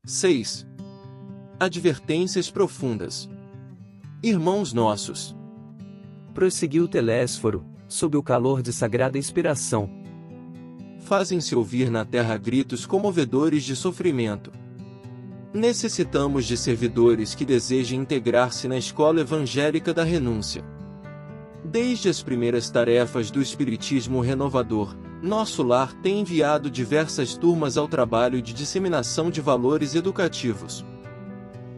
6. Advertências profundas. Irmãos nossos, prosseguiu Telésforo, sob o calor de sagrada inspiração, fazem-se ouvir na terra gritos comovedores de sofrimento. Necessitamos de servidores que desejem integrar-se na escola evangélica da renúncia. Desde as primeiras tarefas do Espiritismo renovador, nosso lar tem enviado diversas turmas ao trabalho de disseminação de valores educativos.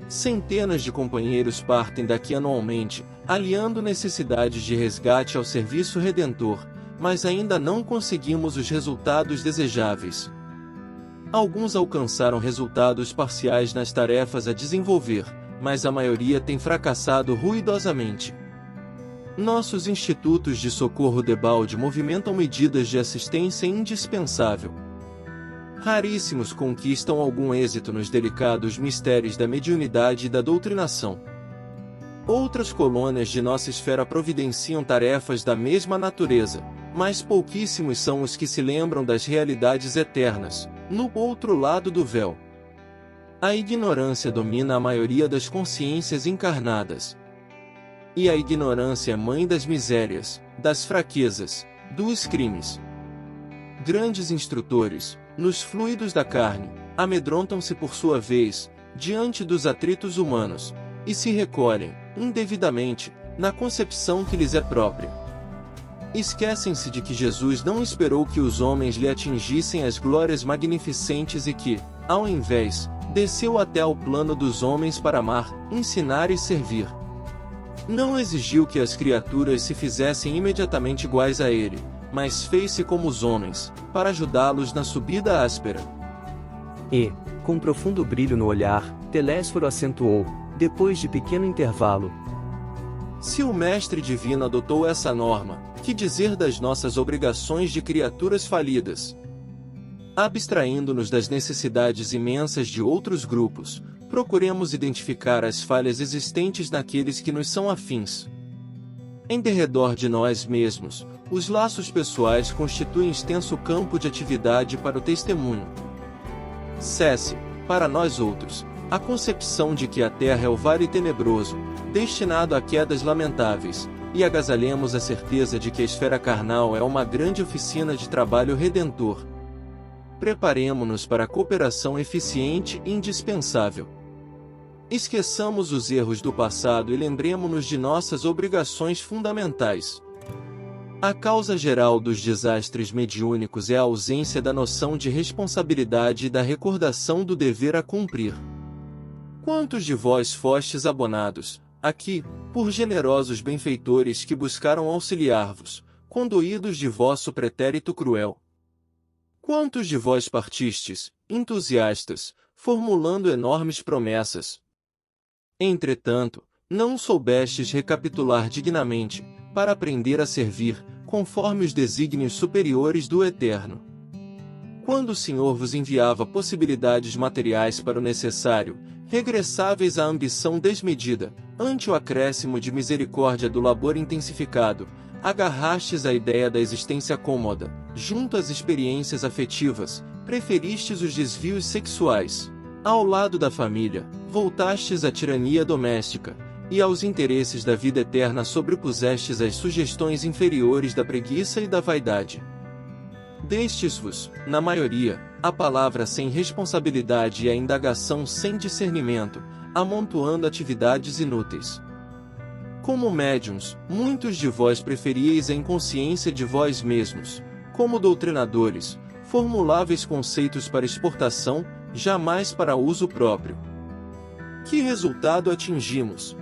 Centenas de companheiros partem daqui anualmente, aliando necessidades de resgate ao serviço redentor, mas ainda não conseguimos os resultados desejáveis. Alguns alcançaram resultados parciais nas tarefas a desenvolver, mas a maioria tem fracassado ruidosamente. Nossos institutos de socorro debalde movimentam medidas de assistência indispensável. Raríssimos conquistam algum êxito nos delicados mistérios da mediunidade e da doutrinação. Outras colônias de nossa esfera providenciam tarefas da mesma natureza, mas pouquíssimos são os que se lembram das realidades eternas, no outro lado do véu. A ignorância domina a maioria das consciências encarnadas. E a ignorância é mãe das misérias, das fraquezas, dos crimes. Grandes instrutores, nos fluidos da carne, amedrontam-se por sua vez, diante dos atritos humanos, e se recolhem, indevidamente, na concepção que lhes é própria. Esquecem-se de que Jesus não esperou que os homens lhe atingissem as glórias magnificentes e que, ao invés, desceu até ao plano dos homens para amar, ensinar e servir. Não exigiu que as criaturas se fizessem imediatamente iguais a ele, mas fez-se como os homens, para ajudá-los na subida áspera. E, com profundo brilho no olhar, Telésforo acentuou, depois de pequeno intervalo: se o Mestre Divino adotou essa norma, que dizer das nossas obrigações de criaturas falidas? Abstraindo-nos das necessidades imensas de outros grupos, procuremos identificar as falhas existentes naqueles que nos são afins. Em derredor de nós mesmos, os laços pessoais constituem extenso campo de atividade para o testemunho. Cesse, para nós outros, a concepção de que a terra é o vale tenebroso, destinado a quedas lamentáveis, e agasalhemos a certeza de que a esfera carnal é uma grande oficina de trabalho redentor. Preparemo-nos para a cooperação eficiente e indispensável. Esqueçamos os erros do passado e lembremo-nos de nossas obrigações fundamentais. A causa geral dos desastres mediúnicos é a ausência da noção de responsabilidade e da recordação do dever a cumprir. Quantos de vós fostes abonados, aqui, por generosos benfeitores que buscaram auxiliar-vos, condoídos de vosso pretérito cruel? Quantos de vós partistes, entusiastas, formulando enormes promessas? Entretanto, não soubestes recapitular dignamente, para aprender a servir, conforme os desígnios superiores do Eterno. Quando o Senhor vos enviava possibilidades materiais para o necessário, regressáveis à ambição desmedida, ante o acréscimo de misericórdia do labor intensificado, agarrastes à ideia da existência cômoda, junto às experiências afetivas, preferistes os desvios sexuais. Ao lado da família, voltastes à tirania doméstica, e aos interesses da vida eterna sobrepusestes as sugestões inferiores da preguiça e da vaidade. Destes-vos, na maioria, a palavra sem responsabilidade e a indagação sem discernimento, amontoando atividades inúteis. Como médiuns, muitos de vós preferíeis a inconsciência de vós mesmos. Como doutrinadores, formuláveis conceitos para exportação, jamais para uso próprio. Que resultado atingimos?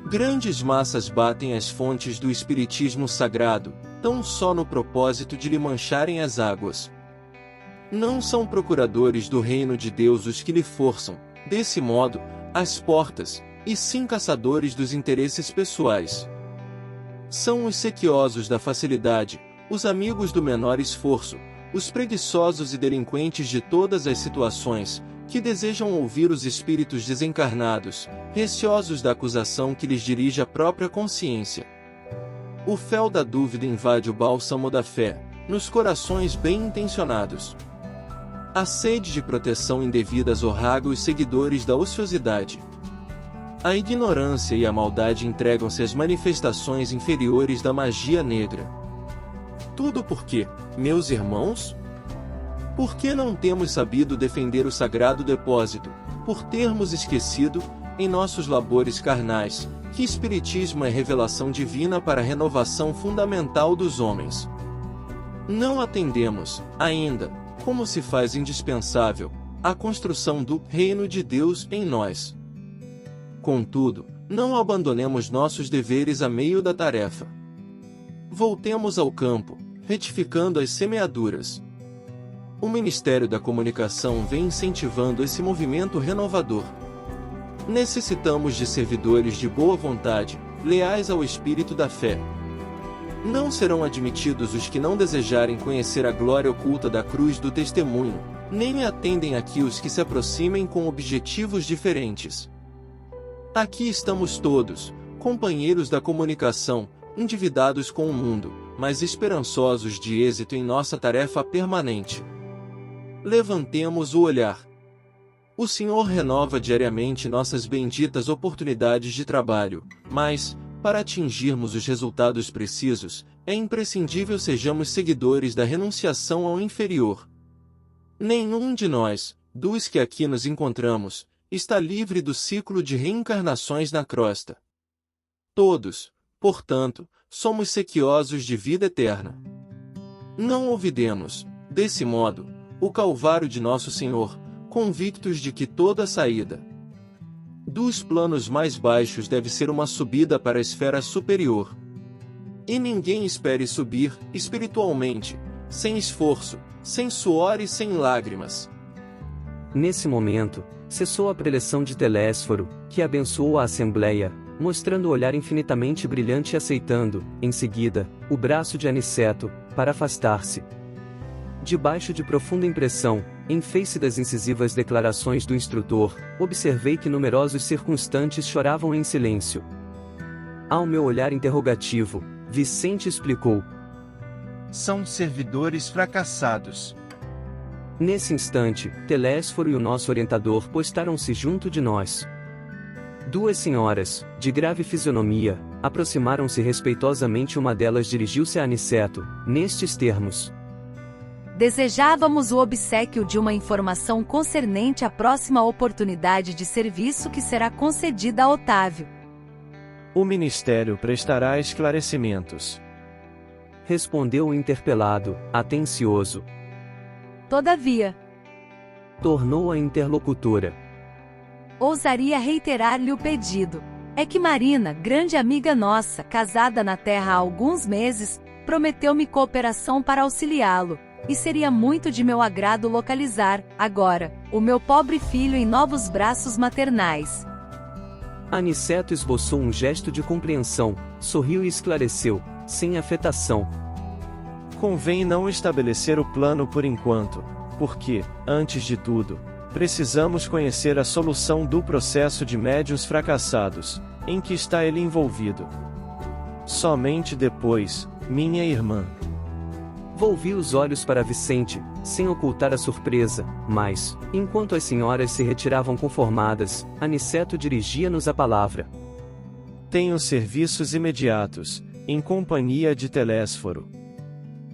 Grandes massas batem as fontes do espiritismo sagrado, tão só no propósito de lhe mancharem as águas. Não são procuradores do reino de Deus os que lhe forçam, desse modo, as portas, e sim caçadores dos interesses pessoais. São os sequiosos da facilidade, os amigos do menor esforço, os preguiçosos e delinquentes de todas as situações, que desejam ouvir os espíritos desencarnados, receosos da acusação que lhes dirige a própria consciência. O fel da dúvida invade o bálsamo da fé, nos corações bem intencionados. A sede de proteção indevida zorraga os seguidores da ociosidade. A ignorância e a maldade entregam-se às manifestações inferiores da magia negra. Tudo porque, meus irmãos? Por que não temos sabido defender o sagrado depósito, por termos esquecido, em nossos labores carnais, que Espiritismo é revelação divina para a renovação fundamental dos homens? Não atendemos, ainda, como se faz indispensável, a construção do Reino de Deus em nós. Contudo, não abandonemos nossos deveres a meio da tarefa. Voltemos ao campo, retificando as semeaduras. O Ministério da Comunicação vem incentivando esse movimento renovador. Necessitamos de servidores de boa vontade, leais ao espírito da fé. Não serão admitidos os que não desejarem conhecer a glória oculta da cruz do testemunho, nem atendem aqui os que se aproximem com objetivos diferentes. Aqui estamos todos, companheiros da comunicação, endividados com o mundo, mas esperançosos de êxito em nossa tarefa permanente. Levantemos o olhar. O Senhor renova diariamente nossas benditas oportunidades de trabalho, mas, para atingirmos os resultados precisos, é imprescindível sejamos seguidores da renunciação ao inferior. Nenhum de nós, dos que aqui nos encontramos, está livre do ciclo de reencarnações na crosta. Todos, portanto, somos sequiosos de vida eterna. Não olvidemos, desse modo, o Calvário de Nosso Senhor, convictos de que toda saída dos planos mais baixos deve ser uma subida para a esfera superior. E ninguém espere subir, espiritualmente, sem esforço, sem suor e sem lágrimas. Nesse momento, cessou a preleção de Telésforo, que abençoou a Assembleia, mostrando o olhar infinitamente brilhante e aceitando, em seguida, o braço de Aniceto, para afastar-se. Debaixo de profunda impressão, em face das incisivas declarações do instrutor, observei que numerosos circunstantes choravam em silêncio. Ao meu olhar interrogativo, Vicente explicou: são servidores fracassados. Nesse instante, Telésforo e o nosso orientador postaram-se junto de nós. Duas senhoras, de grave fisionomia, aproximaram-se respeitosamente. Uma delas dirigiu-se a Aniceto, nestes termos: desejávamos o obséquio de uma informação concernente à próxima oportunidade de serviço que será concedida a Otávio. O Ministério prestará esclarecimentos. Respondeu o interpelado, atencioso. Todavia, tornou a interlocutora, ousaria reiterar-lhe o pedido. É que Marina, grande amiga nossa, casada na terra há alguns meses, prometeu-me cooperação para auxiliá-lo, e seria muito de meu agrado localizar, agora, o meu pobre filho em novos braços maternais. Aniceto esboçou um gesto de compreensão, sorriu e esclareceu, sem afetação: convém não estabelecer o plano por enquanto, porque, antes de tudo, precisamos conhecer a solução do processo de médiuns fracassados, em que está ele envolvido. Somente depois, minha irmã. Volvi os olhos para Vicente, sem ocultar a surpresa, mas, enquanto as senhoras se retiravam conformadas, Aniceto dirigia-nos a palavra. Tenho serviços imediatos, em companhia de Telésforo.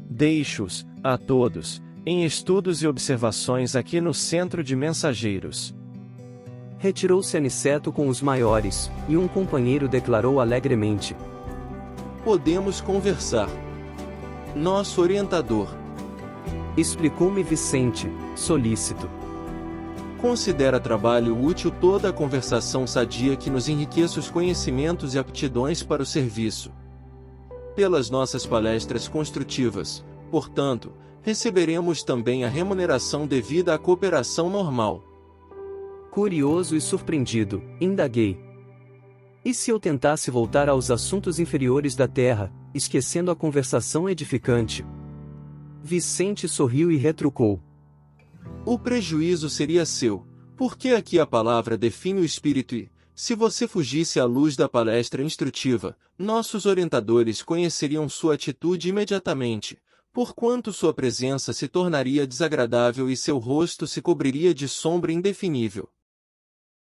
Deixo-os, a todos, em estudos e observações aqui no centro de mensageiros. Retirou-se Aniceto com os maiores, e um companheiro declarou alegremente: podemos conversar. Nosso orientador. Explicou-me Vicente, solícito. Considera trabalho útil toda a conversação sadia que nos enriqueça os conhecimentos e aptidões para o serviço. Pelas nossas palestras construtivas, portanto, receberemos também a remuneração devida à cooperação normal. Curioso e surpreendido, indaguei: e se eu tentasse voltar aos assuntos inferiores da terra, esquecendo a conversação edificante? Vicente sorriu e retrucou: o prejuízo seria seu, porque aqui a palavra define o espírito e, se você fugisse à luz da palestra instrutiva, nossos orientadores conheceriam sua atitude imediatamente, porquanto sua presença se tornaria desagradável e seu rosto se cobriria de sombra indefinível.